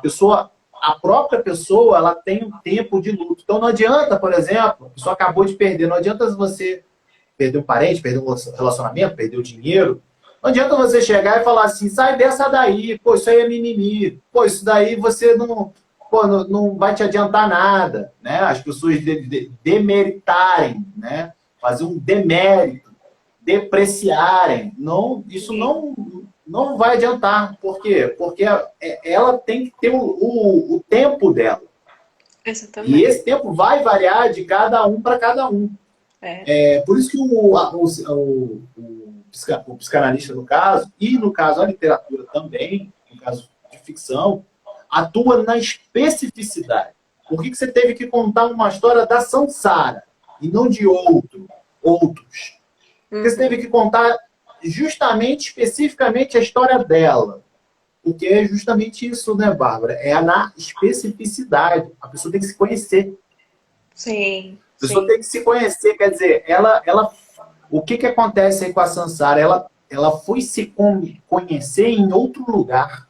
própria pessoa, ela tem um tempo de luto. Então não adianta, por exemplo, a pessoa acabou de perder, não adianta você perder um parente, perder um relacionamento, perder o dinheiro. Não adianta você chegar e falar assim, sai dessa daí, pô, isso aí é mimimi, pô, isso daí você não vai te adiantar nada, né? As pessoas demeritarem, né? Fazer um demérito, depreciarem, isso não vai adiantar. Por quê? Porque ela tem que ter o tempo dela. Exatamente. E esse tempo vai variar de cada um para cada um. Por isso que o psicanalista, no caso, e no caso a literatura também, no caso de ficção, atua na especificidade. Por que você teve que contar uma história da Sansara e não de outros? Porque você teve que contar justamente, especificamente, a história dela. Porque é justamente isso, né, Bárbara? É na especificidade. A pessoa tem que se conhecer. Sim. A pessoa tem que se conhecer, quer dizer, o que acontece aí com a Sansara? Ela foi se conhecer em outro lugar.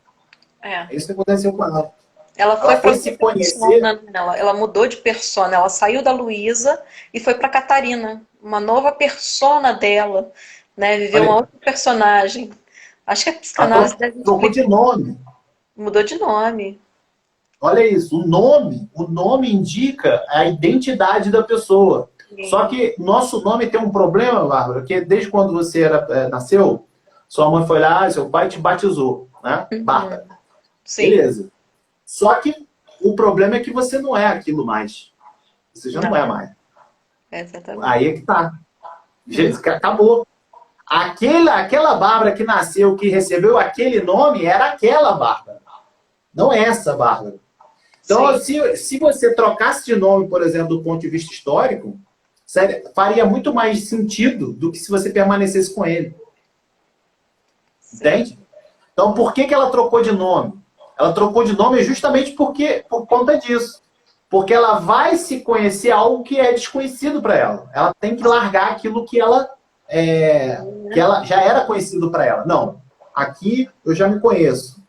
É isso que aconteceu com ela. Ela foi se conhecer. Ela mudou de persona. Ela saiu da Luísa e foi para Catarina. Uma nova persona dela. Né? Viveu uma outra personagem. Acho que a psicanálise deve trocou de nome. Mudou de nome. Olha isso, o nome indica a identidade da pessoa. Sim. Só que nosso nome tem um problema, Bárbara, que desde quando você nasceu, sua mãe foi lá, seu pai te batizou, né? Bárbara. Sim. Beleza. Só que o problema é que você não é aquilo mais. Você já não é mais. Exatamente. Aí é que tá. Acabou. Aquela Bárbara que nasceu, que recebeu aquele nome, era aquela Bárbara. Não essa Bárbara. Então, se você trocasse de nome, por exemplo, do ponto de vista histórico, faria muito mais sentido do que se você permanecesse com ele. Sim. Entende? Então, por que ela trocou de nome? Ela trocou de nome justamente por conta disso. Porque ela vai se conhecer algo que é desconhecido para ela. Ela tem que largar aquilo que ela já era conhecido para ela. Não, aqui eu já me conheço.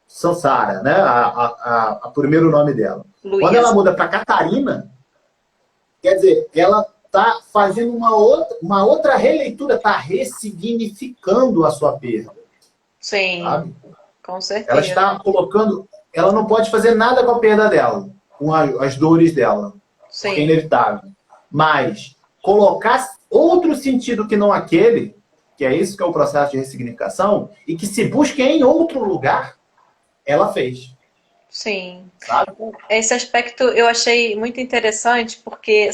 Sansara, né? A primeiro nome dela. Luísa. Quando ela muda para Catarina, quer dizer, ela está fazendo uma outra releitura, está ressignificando a sua perda. Sim, sabe? com certeza. Ela está colocando... Ela não pode fazer nada com a perda dela, com as dores dela. Sim. Porque é inevitável. Mas colocar outro sentido que não aquele, que é isso que é o processo de ressignificação, e que se busque em outro lugar, ela fez. Sim. Sabe? Esse aspecto eu achei muito interessante, porque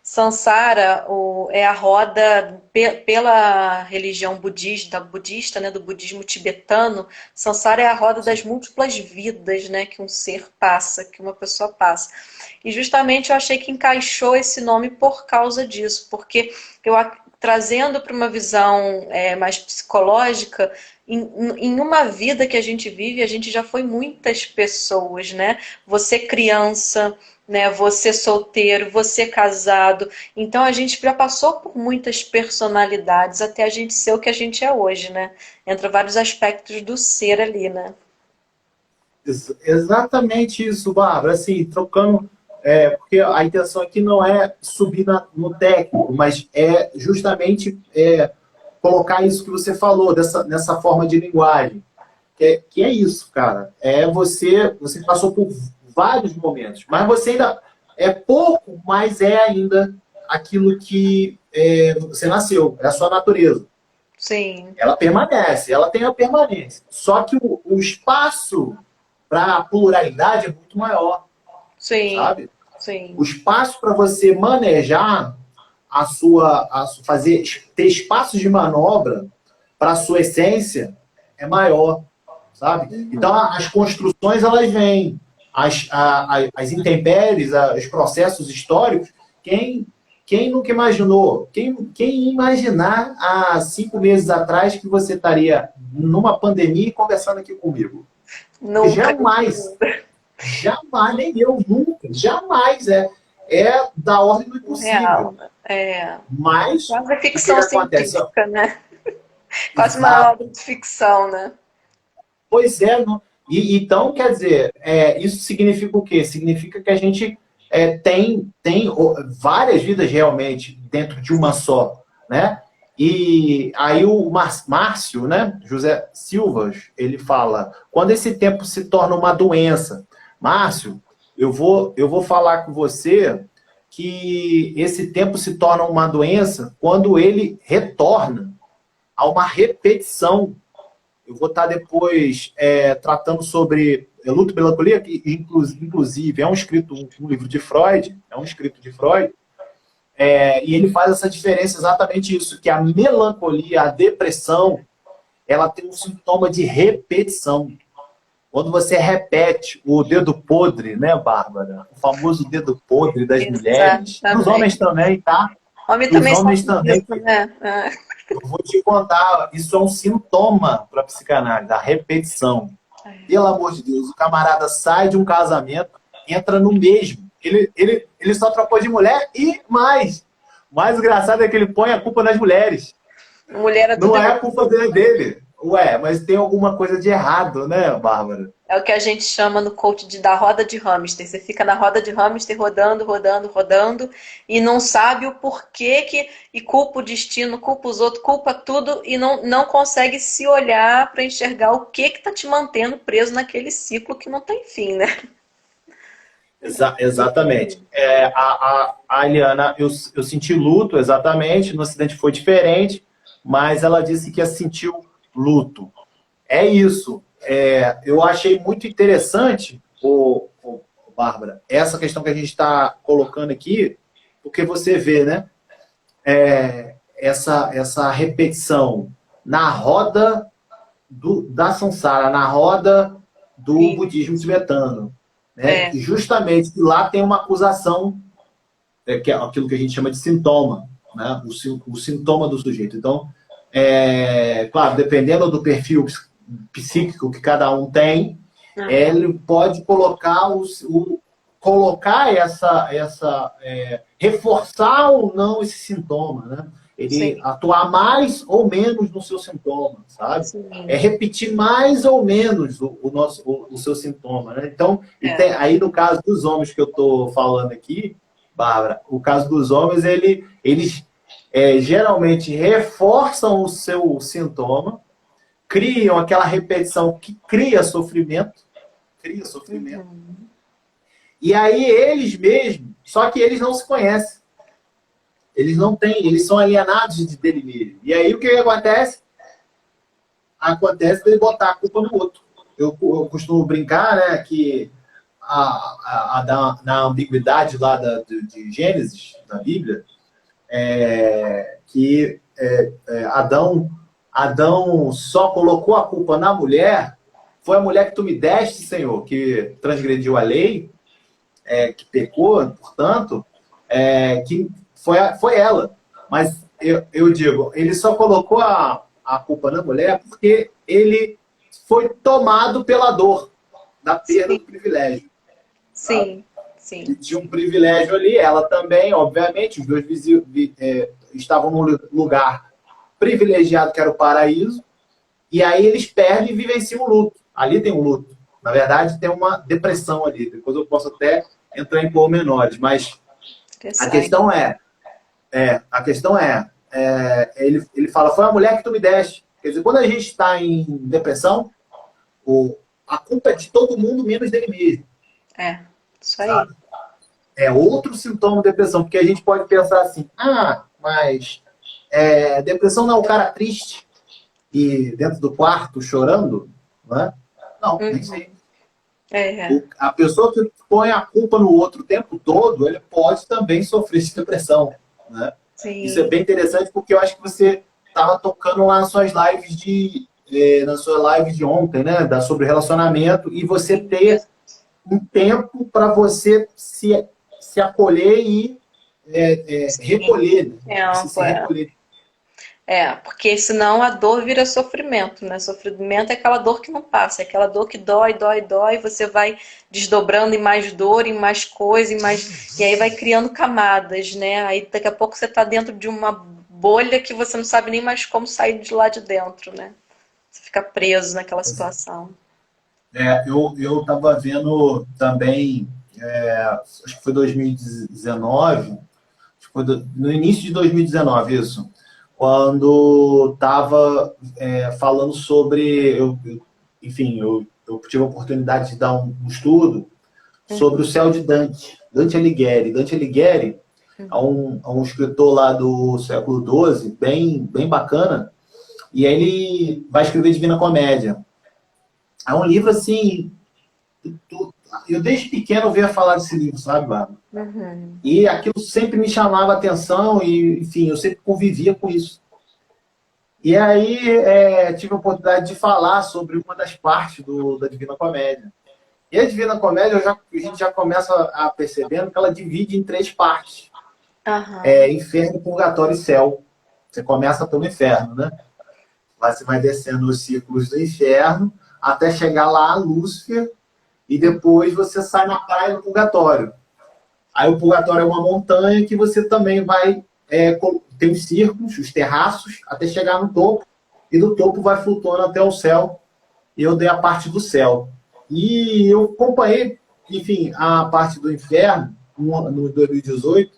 Sansara é a roda, pela religião budista, né, do budismo tibetano, Sansara é a roda das múltiplas vidas, né, que um ser passa, que uma pessoa passa. E justamente eu achei que encaixou esse nome por causa disso, porque trazendo para uma visão mais psicológica, em uma vida que a gente vive, a gente já foi muitas pessoas, né? Você criança, né? Você solteiro, você casado. Então a gente já passou por muitas personalidades até a gente ser o que a gente é hoje, né? Entra vários aspectos do ser ali, né? Exatamente isso, Bárbara. Assim, trocando... porque a intenção aqui não é subir no técnico, mas é justamente colocar isso que você falou, nessa forma de linguagem. Que é isso, cara. Você passou por vários momentos, mas você ainda é pouco, mas é ainda aquilo que você nasceu, é a sua natureza. Sim. Ela permanece, ela tem a permanência. Só que o espaço para a pluralidade é muito maior. Sim. Sabe? Sim. O espaço para você manejar ter espaços de manobra para a sua essência é maior, sabe? Então, as construções, elas vêm. As intempéries, os processos históricos, quem nunca imaginou? Quem ia imaginar há 5 meses atrás que você estaria numa pandemia e conversando aqui comigo? Nunca. Jamais. Jamais, nem eu, nunca. Jamais. É da ordem do impossível. Real. Mas, quase ficção científica, né? Quase Exato. uma obra de ficção, né? Pois é. Não? Então, quer dizer, isso significa o quê? Significa que a gente tem várias vidas realmente dentro de uma só, né? E aí o Márcio, né, José Silva, ele fala, quando esse tempo se torna uma doença, Márcio, eu vou falar com você que esse tempo se torna uma doença quando ele retorna a uma repetição. Eu vou estar depois tratando sobre luto e melancolia, que inclusive é um livro de Freud, é um escrito de Freud, e ele faz essa diferença, exatamente isso, que a melancolia, a depressão, ela tem um sintoma de repetição. Quando você repete o dedo podre, né, Bárbara? O famoso dedo podre das mulheres, dos homens também, tá? Homem dos também homens sabe também. disso, né? Eu vou te contar, isso é um sintoma para a psicanálise, a repetição. Pelo amor de Deus, o camarada sai de um casamento, entra no mesmo. Ele só trocou de mulher e mais. O mais engraçado é que ele põe a culpa nas mulheres. Mulher Não é a culpa dele. Ué, mas tem alguma coisa de errado, né, Bárbara? É o que a gente chama no coach da roda de hamster. Você fica na roda de hamster rodando, rodando, rodando e não sabe o porquê e culpa o destino, culpa os outros, culpa tudo e não consegue se olhar para enxergar o que está te mantendo preso naquele ciclo que não tem fim, né? Exatamente. A Eliana, eu senti luto, exatamente, no acidente foi diferente, mas ela disse que sentiu luto. É isso. Eu achei muito interessante, Bárbara, essa questão que a gente está colocando aqui, porque você vê, né? Essa repetição na roda da Sansara, na roda do budismo tibetano. Né? E justamente lá tem uma acusação, que é aquilo que a gente chama de sintoma, né? O sintoma do sujeito. Então, claro, dependendo do perfil psíquico que cada um tem, Uhum. ele pode colocar reforçar ou não esse sintoma, né? Ele Sim, atuar mais ou menos no seu sintoma, sabe? É sim. repetir mais ou menos o seu sintoma, né? Então, É. aí no caso dos homens que eu estou falando aqui, Bárbara, o caso dos homens, eles geralmente reforçam o seu sintoma, criam aquela repetição que cria sofrimento, Uhum. e aí eles mesmos, só que eles não se conhecem. Eles não têm, eles são alienados dele mesmo. E aí o que acontece? Acontece ele botar a culpa no outro. Eu costumo brincar, né, que na ambiguidade lá de Gênesis, da Bíblia, que Adão só colocou a culpa na mulher, foi a mulher que tu me deste, Senhor, que transgrediu a lei, que pecou, portanto, que foi ela. Mas eu digo, ele só colocou a culpa na mulher porque ele foi tomado pela dor da perda Sim, do privilégio. Sabe? sim, sim. Ele tinha um privilégio ali, ela também, obviamente, os dois estavam num lugar privilegiado, que era o paraíso, e aí eles perdem e vivenciam o luto. Ali tem um luto. Na verdade, tem uma depressão ali. Depois eu posso até entrar em pormenores, mas a Interessante. questão ele fala, foi a mulher que tu me deste. Quer dizer, quando a gente está em depressão, a culpa é de todo mundo, menos dele mesmo, É, isso aí. sabe? É outro sintoma de depressão, porque a gente pode pensar assim, mas depressão não é o cara triste e dentro do quarto chorando, né? Não, nem Uhum. sei. É, A pessoa que põe a culpa no outro o tempo todo, ele pode também sofrer de depressão, né? Isso é sim. bem interessante porque eu acho que você estava tocando lá nas suas lives de ontem, né? Sobre relacionamento e você ter Isso. um tempo para você se acolher e Sim. recolher, né? Você Tempo, se é. recolher. Porque senão a dor vira sofrimento, né? Sofrimento é aquela dor que não passa, é aquela dor que dói, dói, dói, e você vai desdobrando em mais dor, em mais coisa, em mais. E aí vai criando camadas, né? Aí daqui a pouco você tá dentro de uma bolha que você não sabe nem mais como sair de lá de dentro, né? Você fica preso naquela situação. Eu estava vendo também, acho que foi 2019, acho que foi no início de 2019, isso, quando estava falando sobre, enfim, eu tive a oportunidade de dar um estudo sobre o Uhum, céu de Dante, Dante Alighieri. Dante Alighieri é uhum, um escritor lá do século XII, bem bacana, e aí ele vai escrever Divina Comédia. É um livro assim, eu desde pequeno via falar desse livro, sabe, Bárbara? uhum. E aquilo sempre me chamava a atenção e, enfim, eu sempre convivia com isso. E aí tive a oportunidade de falar sobre uma das partes da Divina Comédia. E a Divina Comédia, a gente já começa a percebendo que ela divide em três partes. Aham. Inferno, purgatório e céu. Você começa pelo inferno, né? Lá você vai descendo os círculos do inferno até chegar lá a Lúcifer e depois você sai na praia do purgatório. Aí o purgatório é uma montanha que você também vai tem os círculos, os terraços, até chegar no topo, e do topo vai flutuando até o céu, e eu dei a parte do céu. E eu acompanhei, enfim, a parte do inferno, no 2018,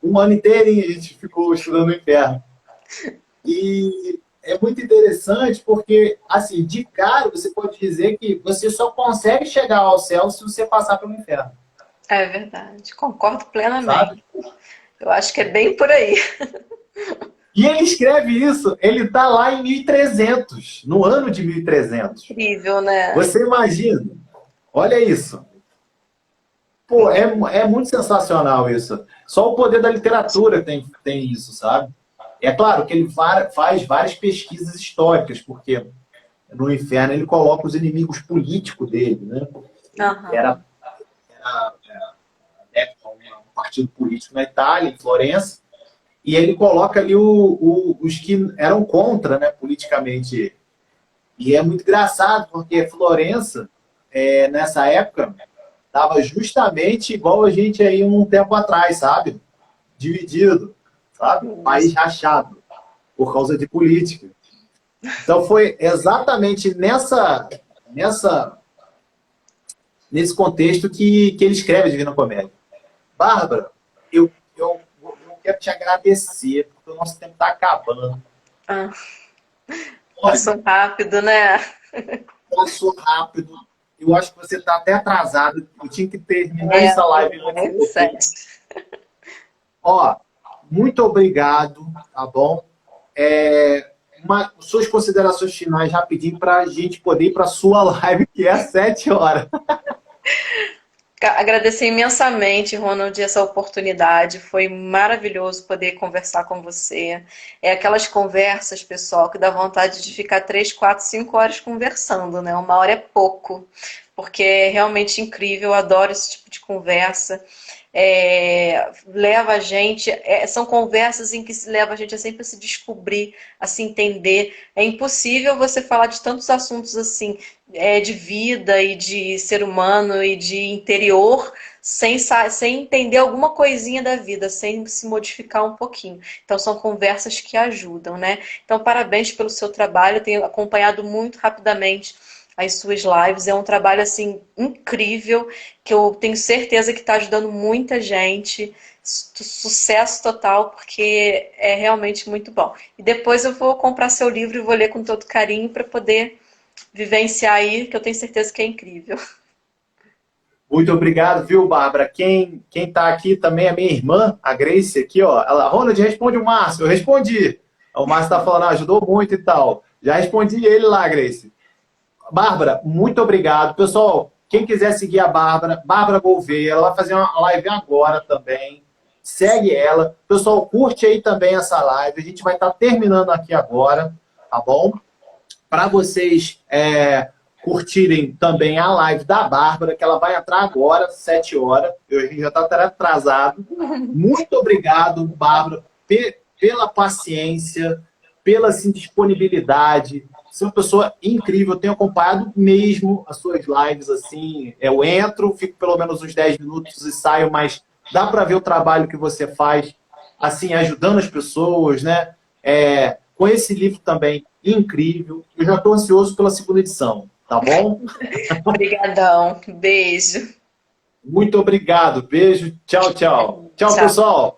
um ano inteiro a gente ficou estudando o inferno. E é muito interessante porque, assim, de cara, você pode dizer que você só consegue chegar ao céu se você passar pelo inferno, É verdade. Concordo plenamente. sabe? Eu acho que é bem por aí. E ele escreve isso, ele está lá em 1300, no ano de 1300. Incrível, né? Você imagina? Olha isso. Pô, é muito sensacional isso. Só o poder da literatura tem isso, sabe? É claro que ele faz várias pesquisas históricas, porque no inferno ele coloca os inimigos políticos dele, né? Era, Aham. um partido político na Itália, em Florença, e ele coloca ali os que eram contra, né, politicamente E é muito engraçado, porque Florença, nessa época, estava justamente igual a gente aí um tempo atrás, sabe? Dividido, sabe? País Isso. rachado, por causa de política. Então foi exatamente nesse contexto que ele escreve a Divina Comédia. Bárbara, eu quero te agradecer, porque o nosso tempo está acabando. Ah, Olha, passou rápido, né? passou rápido. Eu acho que você está até atrasado. Eu tinha que terminar É, essa live antes um pouquinho. 7. Ó, muito obrigado, tá bom? Suas considerações finais rapidinho para a gente poder ir para a sua live, que é às 7 horas. Agradecer imensamente, Ronald, essa oportunidade. Foi maravilhoso poder conversar com você. É aquelas conversas, pessoal, que dá vontade de ficar 3, 4, 5 horas conversando, né? 1 hora é pouco, porque é realmente incrível. Eu adoro esse tipo de conversa. Leva a gente, são conversas em que se leva a gente a sempre a se descobrir, a se entender. É impossível você falar de tantos assuntos assim, de vida e de ser humano e de interior, sem entender alguma coisinha da vida, sem se modificar um pouquinho. Então são conversas que ajudam, né? Então parabéns pelo seu trabalho, eu tenho acompanhado muito rapidamente as suas lives, é um trabalho assim incrível, que eu tenho certeza que está ajudando muita gente. Sucesso total, porque é realmente muito bom. E depois eu vou comprar seu livro e vou ler com todo carinho para poder vivenciar aí, que eu tenho certeza que é incrível. Muito obrigado, viu, Bárbara? Quem está aqui também é minha irmã, a Grace, aqui, ó. Ela, Ronald, responde o Márcio. Eu respondi. O Márcio está falando, ajudou muito e tal. Já respondi ele lá, Grace. Bárbara, muito obrigado. Pessoal, quem quiser seguir a Bárbara, Bárbara Gouveia, ela vai fazer uma live agora também. Segue ela. Pessoal, curte aí também essa live. A gente vai estar terminando aqui agora, tá bom? Para vocês curtirem também a live da Bárbara, que ela vai entrar agora, 7 horas. Eu já está atrasado. Muito obrigado, Bárbara, pela paciência, pela assim, disponibilidade. Você é uma pessoa incrível. Eu tenho acompanhado mesmo as suas lives. Assim, eu entro, fico pelo menos uns 10 minutos e saio, mas dá para ver o trabalho que você faz, assim, ajudando as pessoas, né? Com esse livro também incrível. Eu já estou ansioso pela segunda edição, tá bom? Obrigadão. Beijo. Muito obrigado. Beijo. Tchau, tchau. Tchau, Tchau. pessoal.